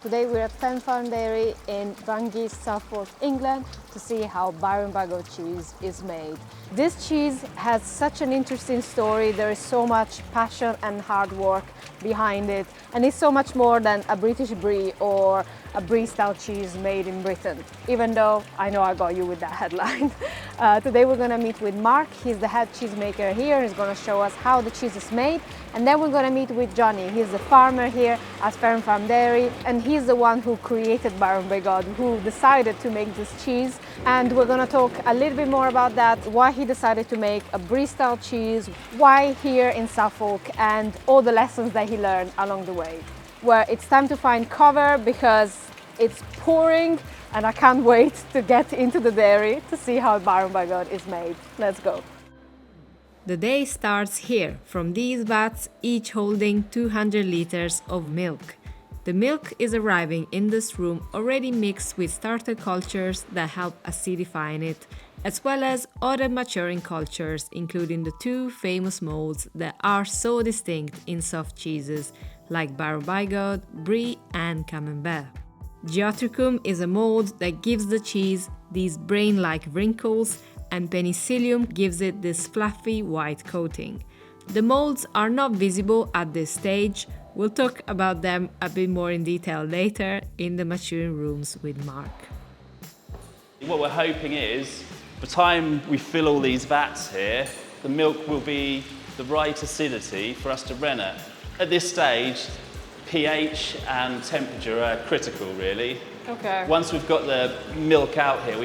Today we're at Fenn Farm Dairy in Rungis, Suffolk, England to see how Byron by God cheese is made. This cheese has such an interesting story. There is so much passion and hard work behind it, and it's so much more than a British brie or a brie style cheese made in Britain, even though I know I got you with that headline. Today we're going to meet with Mark. He's the head cheesemaker here. He's going to show us how the cheese is made, and then we're going to meet with Johnny. He's the farmer here at Fenn Farm Dairy, and he's the one who created Byron by God, who decided to make this cheese. And we're going to talk a little bit more about that, why he decided to make a brie style cheese, why here in Suffolk, and all the lessons that he learned along the way. Well, it's time to find cover because it's pouring and I can't wait to get into the dairy to see how Byron by God is made. Let's go. The day starts here, from these vats, each holding 200 liters of milk. The milk is arriving in this room already mixed with starter cultures that help acidifying it, as well as other maturing cultures, including the two famous molds that are so distinct in soft cheeses, like Byron by God, Brie and Camembert. Geotricum is a mold that gives the cheese these brain-like wrinkles, and Penicillium gives it this fluffy white coating. The molds are not visible at this stage. We'll talk about them a bit more in detail later in the maturing rooms with Mark. What we're hoping is, by the time we fill all these vats here, the milk will be the right acidity for us to rennet. At this stage, pH and temperature are critical, really. Okay. Once we've got the milk out here,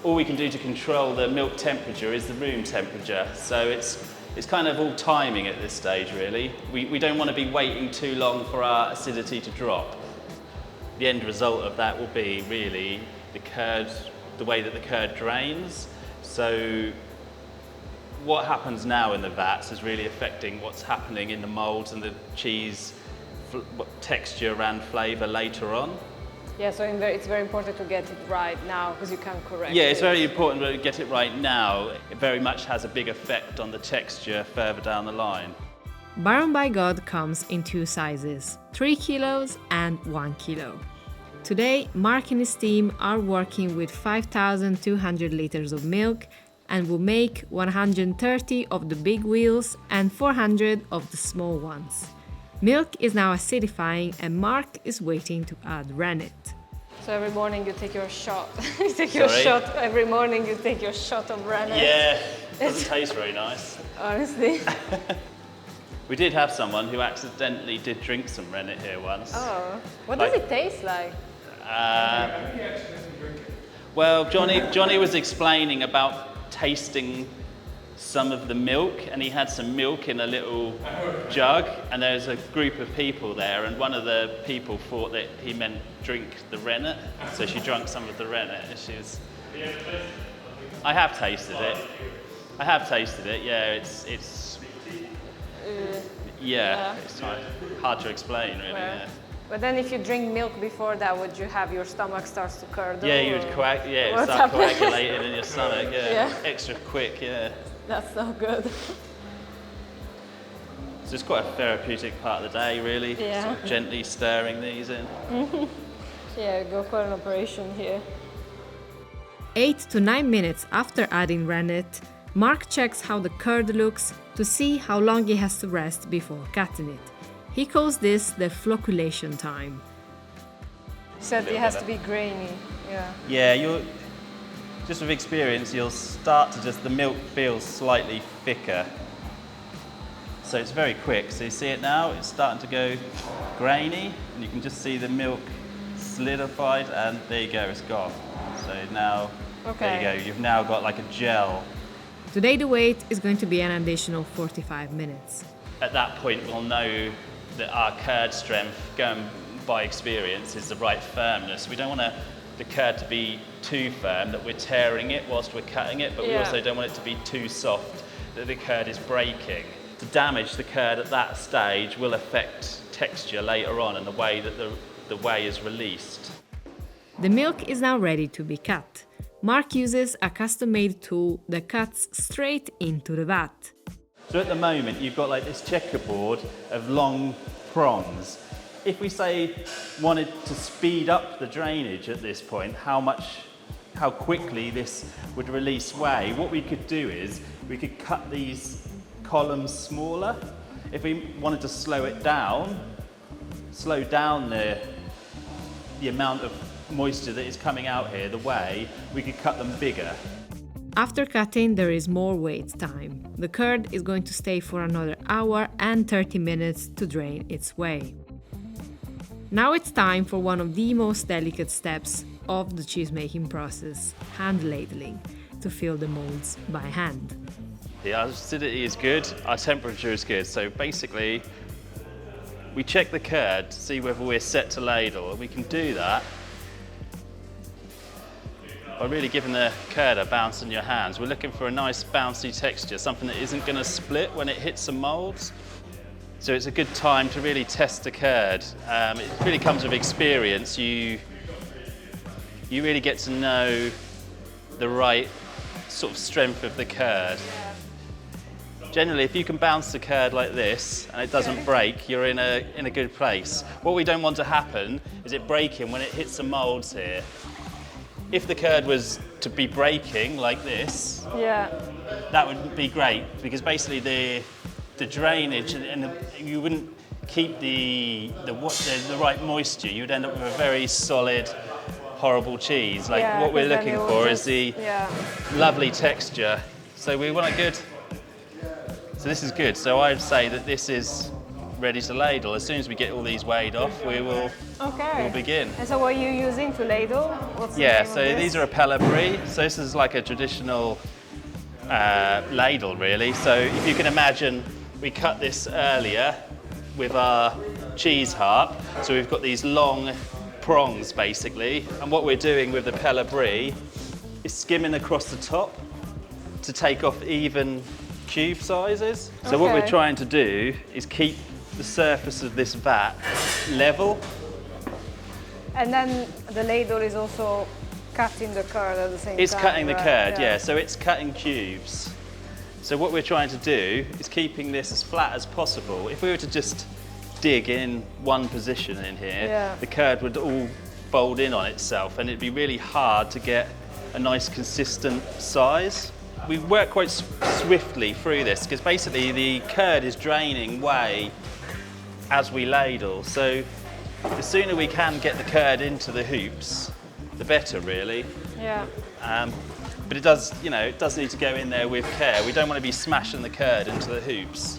all we can do to control the milk temperature is the room temperature. So it's kind of all timing at this stage, really. We don't want to be waiting too long for our acidity to drop. The end result of that will be really the curd, the way that the curd drains. So what happens now in the vats is really affecting what's happening in the molds and the cheese texture and flavour later on. Yeah, so it's very important to get it right now because you can't correct it. Yeah, it's very important to get it right now. It very much has a big effect on the texture further down the line. Byron by God comes in two sizes, 3 kilos and 1 kilo. Today, Mark and his team are working with 5,200 liters of milk and will make 130 of the big wheels and 400 of the small ones. Milk is now acidifying and Mark is waiting to add rennet. So every morning you take your shot. Every morning you take your shot of rennet. Yeah, doesn't taste very nice. Honestly. We did have someone who accidentally did drink some rennet here once. Oh, what does it taste like? Well, Johnny was explaining about tasting some of the milk, and he had some milk in a little jug, and there was a group of people there, and one of the people thought that he meant drink the rennet, so she drank some of the rennet, and she was... I have tasted it. Yeah, it's hard to explain, really. Well, Yeah. But then if you drink milk before that, would you have your stomach starts to curdle? Yeah, you would start coagulating in your stomach, Yeah. Extra quick, yeah. That's so good. So it's quite a therapeutic part of the day, really. Yeah. Sort of gently stirring these in. Yeah, go for an operation here. 8 to 9 minutes after adding rennet, Mark checks how the curd looks to see how long he has to rest before cutting it. He calls this the flocculation time. Said it has to be grainy. Yeah. Yeah, just with experience, you'll start to the milk feels slightly thicker. So it's very quick. So you see it now, it's starting to go grainy, and you can just see the milk solidified, and there you go, it's gone. So now, There you go, you've now got like a gel. Today the wait is going to be an additional 45 minutes. At that point, we'll know that our curd strength, going by experience, is the right firmness. We don't want the curd to be too firm, that we're tearing it whilst we're cutting it, but we also don't want it to be too soft, that the curd is breaking. To damage the curd at that stage will affect texture later on and the way that the whey is released. The milk is now ready to be cut. Mark uses a custom-made tool that cuts straight into the vat. So at the moment, you've got like this checkerboard of long prongs. if we say wanted to speed up the drainage at this point, how quickly this would release whey, what we could do is we could cut these columns smaller. If we wanted to slow down the amount of moisture that is coming out here, the whey, we could cut them bigger. After cutting, there is more wait time. The curd is going to stay for another hour and 30 minutes to drain its whey. Now it's time for one of the most delicate steps of the cheese-making process, hand ladling, to fill the molds by hand. Our acidity is good, our temperature is good, so basically we check the curd to see whether we're set to ladle, and we can do that by really giving the curd a bounce in your hands. We're looking for a nice bouncy texture, something that isn't going to split when it hits the molds. So it's a good time to really test the curd. It really comes with experience. You really get to know the right sort of strength of the curd. Generally, if you can bounce the curd like this and it doesn't break, you're in a good place. What we don't want to happen is it breaking when it hits the molds here. If the curd was to be breaking like this, that would be great, because basically the drainage and you wouldn't keep the right moisture. You'd end up with a very solid, horrible cheese. Like what we're looking for is the lovely texture. So we want a good. So this is good. So I'd say that this is ready to ladle. As soon as we get all these weighed off, we'll begin. And so what are you using to ladle? What's the name of so this? these are a pelle brie. So this is like a traditional ladle, really. So if you can imagine, we cut this earlier with our cheese harp. So we've got these long prongs, basically. And what we're doing with the pelle brie is skimming across the top to take off even cube sizes. So what we're trying to do is keep the surface of this vat level. And then the ladle is also cutting the curd at the same time. It's cutting the curd, yeah. So it's cutting cubes. So what we're trying to do is keeping this as flat as possible. If we were to just dig in one position in here, the curd would all fold in on itself, and it'd be really hard to get a nice consistent size. We work quite swiftly through this, because basically the curd is draining whey as we ladle. So the sooner we can get the curd into the hoops, the better, really. But it does, it does need to go in there with care. We don't want to be smashing the curd into the hoops.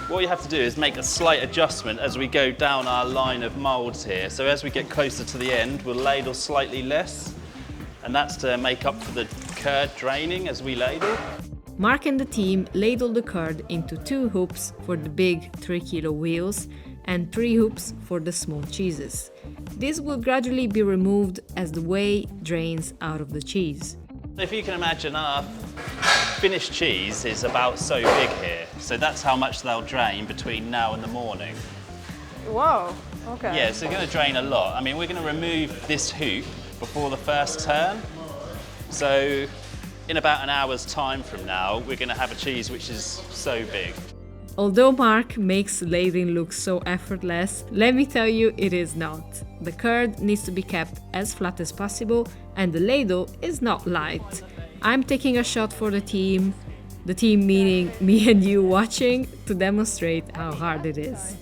What you have to do is make a slight adjustment as we go down our line of moulds here. So as we get closer to the end, we'll ladle slightly less, and that's to make up for the curd draining as we ladle. Mark and the team ladle the curd into 2 hoops for the big 3-kilo wheels and 3 hoops for the small cheeses. This will gradually be removed as the whey drains out of the cheese. If you can imagine, our finished cheese is about so big here. So that's how much they'll drain between now and the morning. Wow, okay. Yeah, so they're going to drain a lot. I mean, we're going to remove this hoop before the first turn. So in about an hour's time from now, we're going to have a cheese which is so big. Although Mark makes ladling look so effortless, let me tell you it is not. The curd needs to be kept as flat as possible, and the ladle is not light. I'm taking a shot for the team meaning me and you watching, to demonstrate how hard it is.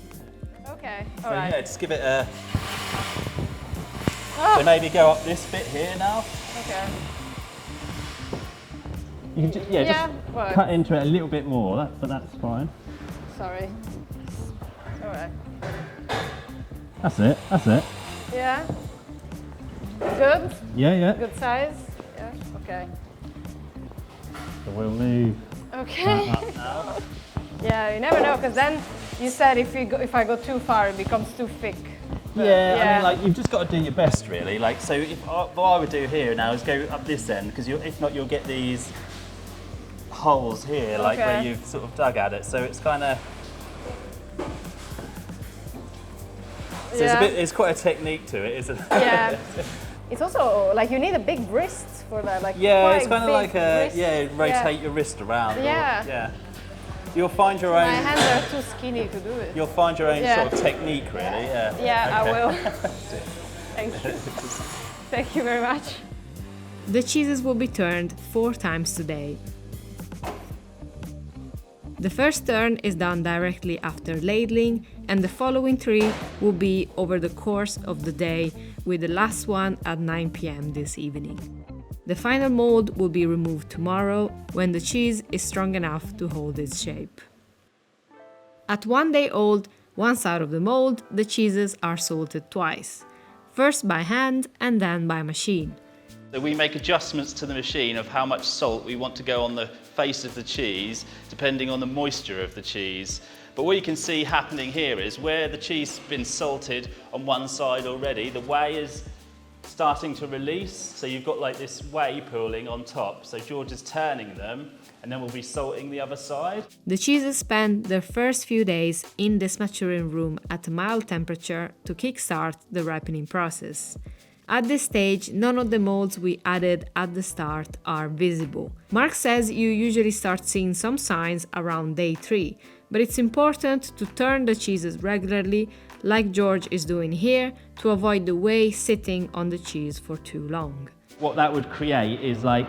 Okay, So all right. yeah, just give it a... So maybe go up this bit here now. Okay. You can just well, cut into it a little bit more, but that's fine. sorry. All right. That's it, that's it. Yeah. Good? Yeah. Good size? Yeah, okay. So we'll move Okay. that up now. Yeah, you never know, because then you said if I go too far, it becomes too thick. But, I mean, like, you've just got to do your best, really. Like, so what I would do here now is go up this end, because if not, you'll get these holes here, like where you've sort of dug at it. So it's kind of... So it's quite a technique to it, isn't it? Yeah. It's also, like, you need a big wrist for that. Like, Yeah, quite it's kind of big like a, wrist. rotate your wrist around. Yeah. Yeah. You'll find your My own. hands are too skinny to do it. You'll find your own Yeah. sort of technique, really. Yeah. Yeah, Okay. I will. Thank you. Thank you very much. The cheeses will be turned 4 times today. The first turn is done directly after ladling, and the following 3 will be over the course of the day, with the last one at 9 p.m. this evening. The final mold will be removed tomorrow when the cheese is strong enough to hold its shape. At 1 day old, one side of the mold, the cheeses are salted twice, first by hand and then by machine. So we make adjustments to the machine of how much salt we want to go on the face of the cheese, depending on the moisture of the cheese. But what you can see happening here is where the cheese has been salted on one side already, the whey is starting to release. So you've got like this whey pooling on top. So George is turning them, and then we'll be salting the other side. The cheeses spend their first few days in this maturing room at a mild temperature to kickstart the ripening process. At this stage, none of the molds we added at the start are visible. Mark says you usually start seeing some signs around day 3, but it's important to turn the cheeses regularly, like George is doing here, to avoid the whey sitting on the cheese for too long. What that would create is like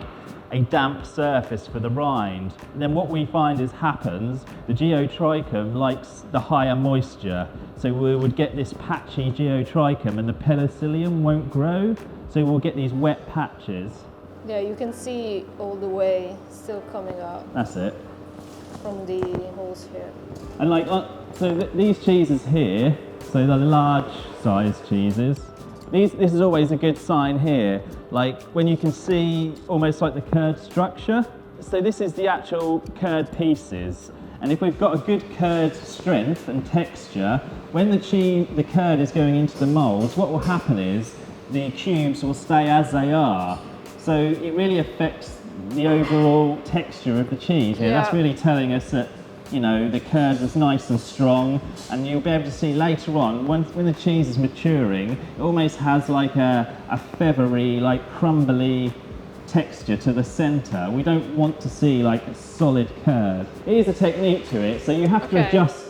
a damp surface for the rind. And then what we find is happens, the geotrichum likes the higher moisture. So we would get this patchy geotrichum and the penicillium won't grow. So we'll get these wet patches. Yeah, you can see all the whey still coming out That's it. from the holes here. And like, these cheeses here, so the large size cheeses, this is always a good sign here, like when you can see almost like the curd structure. So this is the actual curd pieces. And if we've got a good curd strength and texture, when the curd is going into the molds, what will happen is the cubes will stay as they are. So it really affects the overall texture of the cheese here. Yeah. That's really telling us that, you know, the curd was nice and strong, and you'll be able to see later on, when the cheese is maturing, it almost has like a feathery, like crumbly texture to the centre. We don't want to see like a solid curd. It is a technique to it, so you have to adjust.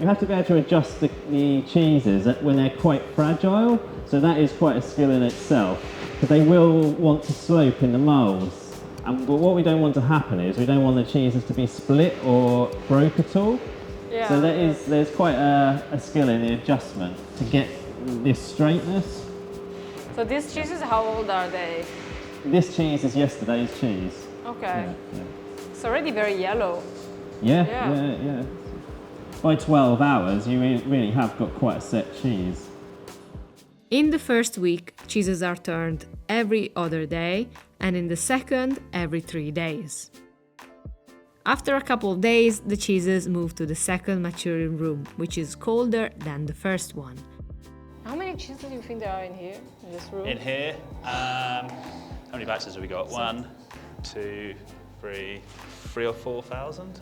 You have to be able to adjust the cheeses when they're quite fragile. So that is quite a skill in itself, because they will want to slope in the moulds. But what we don't want to happen is we don't want the cheeses to be split or broke at all. Yeah. So there's quite a skill in the adjustment to get this straightness. So these cheeses, how old are they? This cheese is yesterday's cheese. Okay. Yeah. It's already very yellow. Yeah. By 12 hours, you really have got quite a set cheese. In the first week, cheeses are turned every other day, and in the second, every 3 days. After a couple of days, the cheeses move to the second maturing room, which is colder than the first one. How many cheeses do you think there are in here, in this room? In here, how many batches have we got? 1, 2, 3 or 4,000?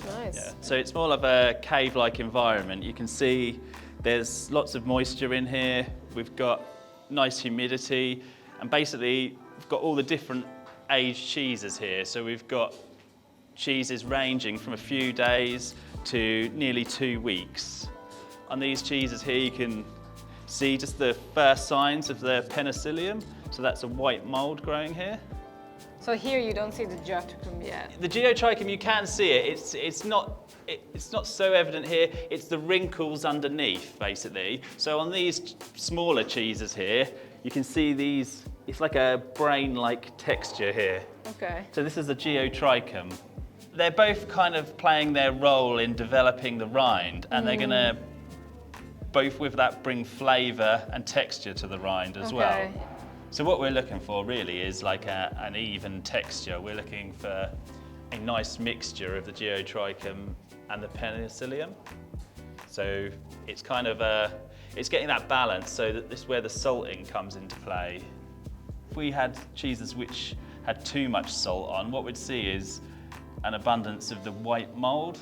Nice. Yeah. So it's more of a cave-like environment. You can see there's lots of moisture in here. We've got nice humidity, and basically we've got all the different aged cheeses here. So we've got cheeses ranging from a few days to nearly 2 weeks. On these cheeses here, you can see just the first signs of the penicillium. So that's a white mold growing here. So here you don't see the geotrichum yet. The geotrichum, you can see it. It's not so evident here. It's the wrinkles underneath, basically. So on these smaller cheeses here, you can see these. It's like a brain-like texture here. Okay. So this is the geotrichum. They're both kind of playing their role in developing the rind, and they're going to both with that bring flavour and texture to the rind as well. So what we're looking for really is like an even texture. We're looking for a nice mixture of the geotrichum and the penicillium. So it's kind of it's getting that balance, so that this is where the salting comes into play. If we had cheeses which had too much salt on, what we'd see is an abundance of the white mold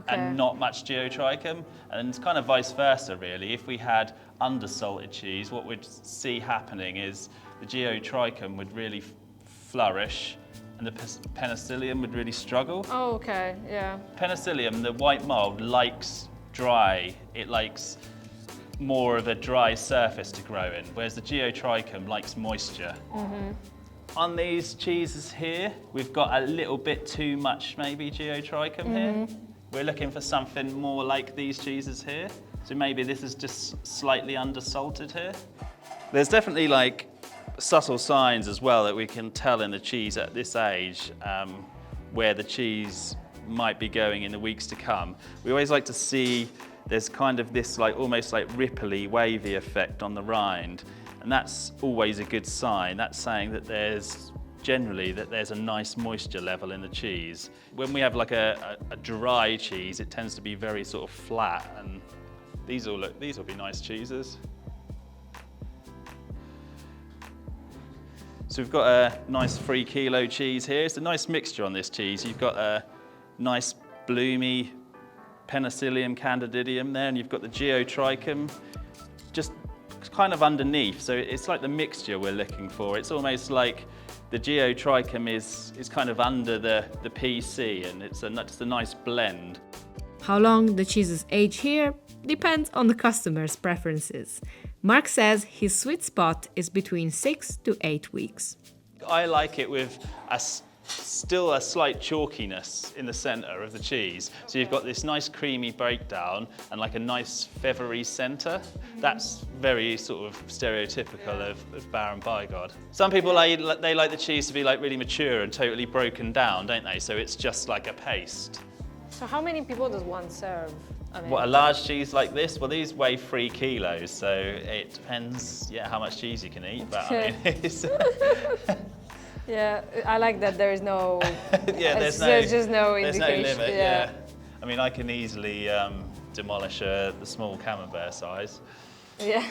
and not much geotrichum, and it's kind of vice versa really. If we had undersalted cheese, what we'd see happening is the geotrichum would really flourish, and and the Penicillium would really struggle. Oh, okay, yeah. Penicillium, the white mold, likes dry. It likes more of a dry surface to grow in, whereas the Geotrichum likes moisture. On these cheeses here, we've got a little bit too much maybe Geotrichum here. We're looking for something more like these cheeses here. So maybe this is just slightly undersalted here. There's definitely like subtle signs as well that we can tell in the cheese at this age where the cheese might be going in the weeks to come. We always like to see there's kind of this like almost like ripply, wavy effect on the rind, and that's always a good sign. That's saying that there's generally a nice moisture level in the cheese. When we have like a dry cheese, it tends to be very sort of flat, and these will be nice cheeses. So we've got a nice 3 kilo cheese here. It's a nice mixture on this cheese. You've got a nice bloomy Penicillium candididium there, and you've got the Geotrichum just kind of underneath. So it's like the mixture we're looking for. It's almost like the Geotrichum is kind of under the PC, and it's just a nice blend. How long the cheeses age here depends on the customer's preferences. Mark says his sweet spot is between 6 to 8 weeks. I like it with still a slight chalkiness in the centre of the cheese. So you've got this nice creamy breakdown and like a nice feathery centre. That's very sort of stereotypical of Baron Bigod. Some people, they like the cheese to be like really mature and totally broken down, don't they? So it's just like a paste. So how many people does one serve? I mean, What, a large cheese like this? Well, these weigh 3 kilos, so it depends, how much cheese you can eat. But I mean, it's yeah, I like that there is no. there's just no there's indication. no limit. Yeah. I mean, I can easily demolish the small camembert size. Yeah.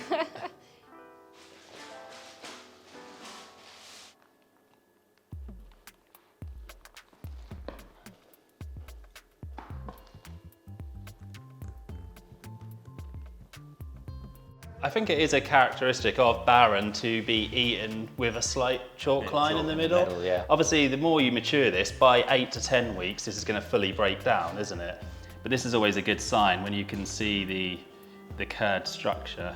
I think it is a characteristic of Baron to be eaten with a slight chalk line in the middle. Yeah. Obviously, the more you mature this, by 8 to 10 weeks, this is going to fully break down, isn't it? But this is always a good sign when you can see the curd structure.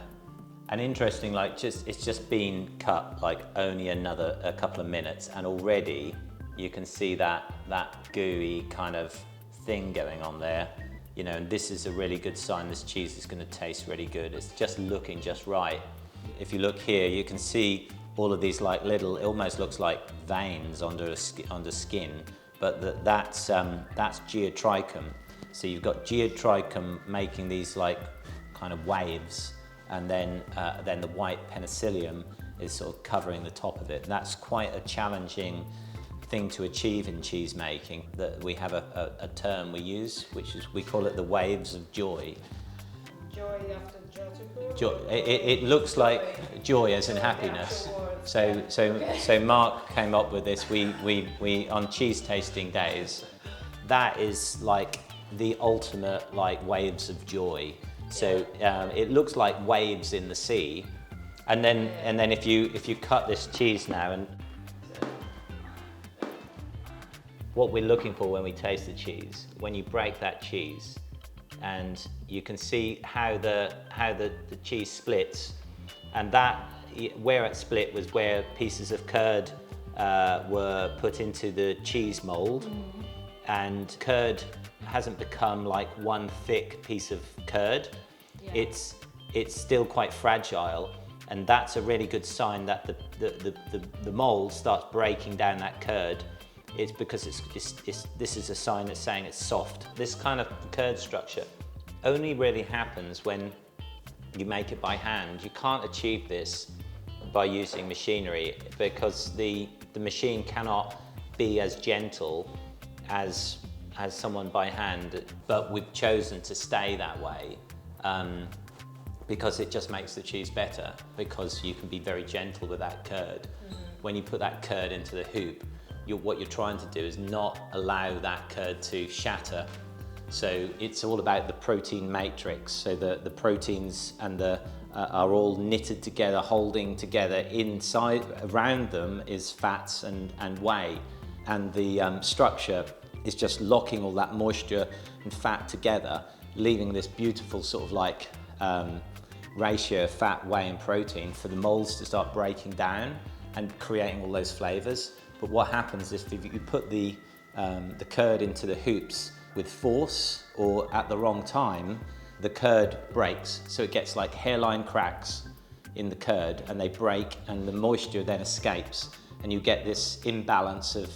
And interesting, like it's just been cut like only a couple of minutes, and already you can see that gooey kind of thing going on there. You know, and this is a really good sign this cheese is going to taste really good. It's just looking just right. If you look here, you can see all of these like little, it almost looks like veins under skin, but that's Geotrichum. So you've got Geotrichum making these like kind of waves, and then the white Penicillium is sort of covering the top of it. That's quite a challenging thing to achieve in cheese making. That we have a term we use, which is, we call it the waves of joy. Joy after Geotrichum? Joy, it looks like joy as in happiness. So Mark came up with this. We on cheese tasting days, that is like the ultimate like waves of joy. So it looks like waves in the sea, and then if you cut this cheese now, and what we're looking for when we taste the cheese, when you break that cheese, and you can see how the cheese splits, and that where it split was where pieces of curd were put into the cheese mold, and curd hasn't become like one thick piece of curd. Yeah. It's still quite fragile, and that's a really good sign that the mold starts breaking down that curd. It's because this is a sign that's saying it's soft. This kind of curd structure only really happens when you make it by hand. You can't achieve this by using machinery, because the machine cannot be as gentle as someone by hand, but we've chosen to stay that way because it just makes the cheese better, because you can be very gentle with that curd. When you put that curd into the hoop, what you're trying to do is not allow that curd to shatter. So it's all about the protein matrix. So the proteins and are all knitted together, holding together. Inside, around them is fats and whey. and the structure is just locking all that moisture and fat together, leaving this beautiful sort of like ratio of fat, whey and protein for the molds to start breaking down and creating all those flavors. But what happens is if you put the curd into the hoops with force or at the wrong time, the curd breaks. So it gets like hairline cracks in the curd and they break and the moisture then escapes and you get this imbalance of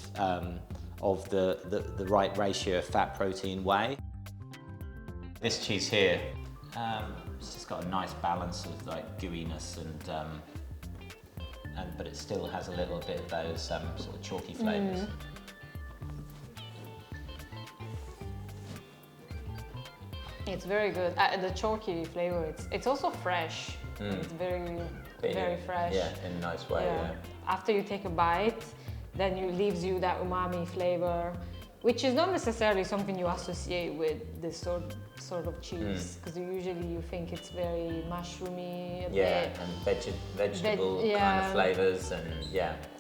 the right ratio of fat, protein, whey. This cheese here, it's just got a nice balance of like gooiness but it still has a little bit of those sort of chalky flavours. It's very good. The chalky flavor, it's also fresh. It's very fresh. Yeah, in a nice way. Yeah. After you take a bite, then it leaves you that umami flavor, which is not necessarily something you associate with this sort of cheese, because usually you think it's very mushroomy. And vegetable kind of flavors, and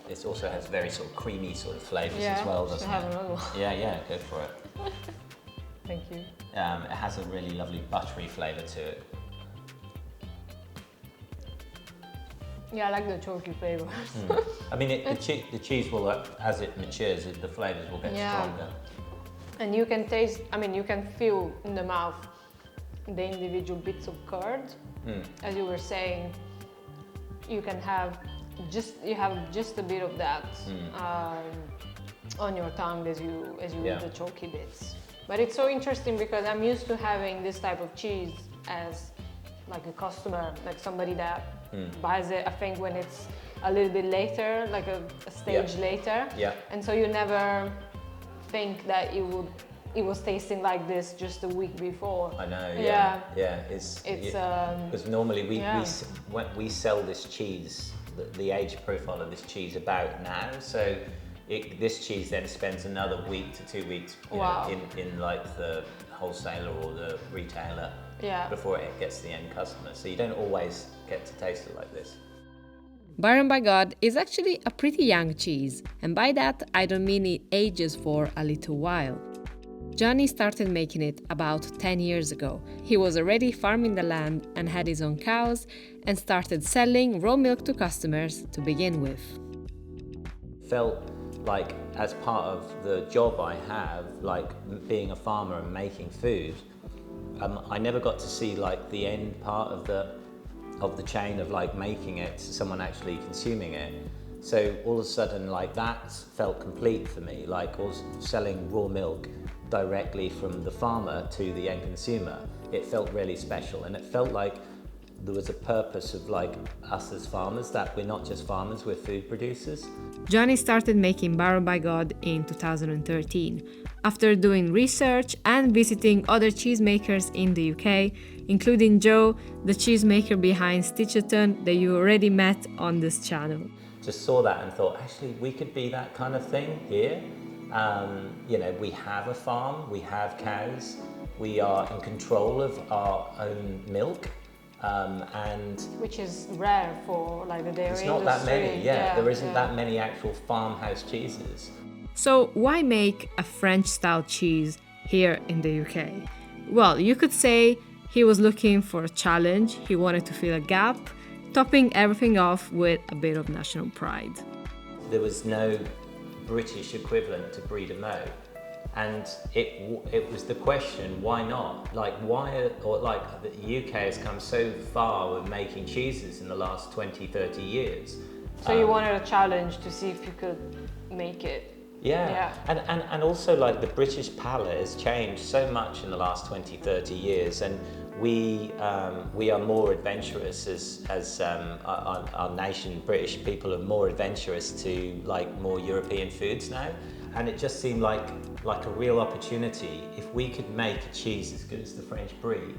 it also has very sort of creamy sort of flavors as well, doesn't it? Have another one. Yeah, go for it. Thank you. It has a really lovely buttery flavour to it. Yeah, I like the chalky flavor. I mean, the cheese will, as it matures, the flavours will get stronger. And you can taste, you can feel in the mouth the individual bits of curd. As you were saying, you have just a bit of that on your tongue as you eat the chalky bits. But it's so interesting because I'm used to having this type of cheese as like a customer, like somebody that buys it, I think, when it's a little bit later, like a stage later. Yeah. And so you never think that it was tasting like this just a week before. I know. It's because normally we sell this cheese, the age profile of this cheese about now. So this cheese then spends another week to 2 weeks in like the wholesaler or the retailer before it gets to the end customer. So you don't always get to taste it like this. Byron by God is actually a pretty young cheese, and by that I don't mean it ages for a little while. Johnny started making it about 10 years ago. He was already farming the land and had his own cows and started selling raw milk to customers to begin with. Felt like as part of the job I have, like being a farmer and making food, I never got to see like the end part of the chain of like making it to someone actually consuming it. So all of a sudden, like that felt complete for me. Like also selling raw milk directly from the farmer to the end consumer, it felt really special, and it felt like there was a purpose of like us as farmers, that we're not just farmers, we're food producers. Johnny started making Byron by God in 2013, after doing research and visiting other cheesemakers in the UK, including Joe, the cheesemaker behind Stitcherton that you already met on this channel. Just saw that and thought, actually, we could be that kind of thing here. We have a farm, we have cows, we are in control of our own milk. Which is rare for like the dairy industry. It's not that many, there isn't that many actual farmhouse cheeses. So why make a French-style cheese here in the UK? Well, you could say he was looking for a challenge, he wanted to fill a gap, topping everything off with a bit of national pride. There was no British equivalent to Brie de Meaux. And it was the question, why not? Like the UK has come so far with making cheeses in the last 20, 30 years. So you wanted a challenge to see if you could make it. Yeah. And also like the British palate has changed so much in the last 20, 30 years, and we are more adventurous as our nation, British people are more adventurous to like more European foods now. And it just seemed like a real opportunity if we could make a cheese as good as the French Brie,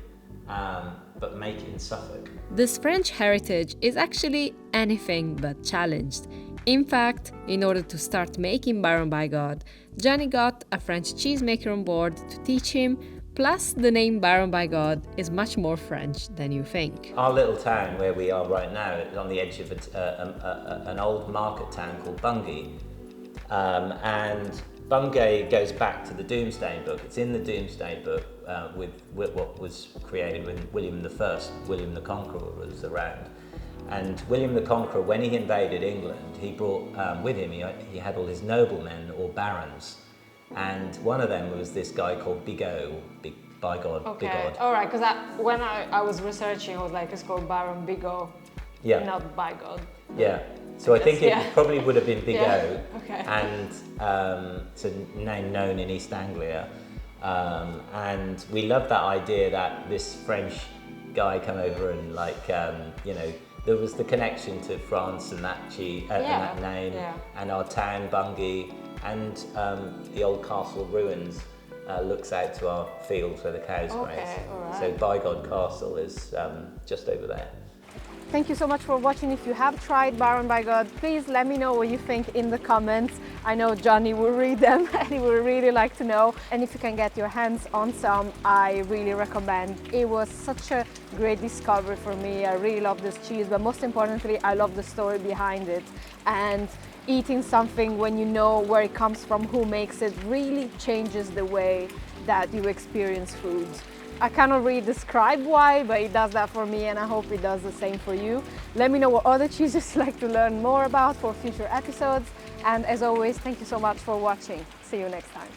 but make it in Suffolk. This French heritage is actually anything but challenged. In fact, in order to start making Byron by God, Johnny got a French cheesemaker on board to teach him. Plus, the name Byron by God is much more French than you think. Our little town where we are right now is on the edge of an old market town called Bungay. And Bungay goes back to the Domesday Book. It's in the Domesday Book with what was created when William I, William the Conqueror, was around. And William the Conqueror, when he invaded England, he brought with him, he had all his noblemen or barons. And one of them was this guy called Bigot, Bigod. All right, because when I was researching, I was like, it's called Baron Bigot, Yeah. not Bigod. Yeah. So I think it yeah. probably would have been Bigot, Yeah, okay. and it's a name known in East Anglia. And we love that idea that this French guy come over and there was the connection to France and that and that name, and our town Bungay, and the old castle ruins looks out to our fields where the cows graze. All right. So Bigod Castle is just over there. Thank you so much for watching. If you have tried Baron Bigod, please let me know what you think in the comments. I know Johnny will read them and he would really like to know. And if you can get your hands on some, I really recommend. It was such a great discovery for me. I really love this cheese, but most importantly, I love the story behind it. And eating something when you know where it comes from, who makes it, really changes the way that you experience food. I cannot really describe why, but it does that for me, and I hope it does the same for you. Let me know what other cheeses you'd like to learn more about for future episodes. And as always, thank you so much for watching. See you next time.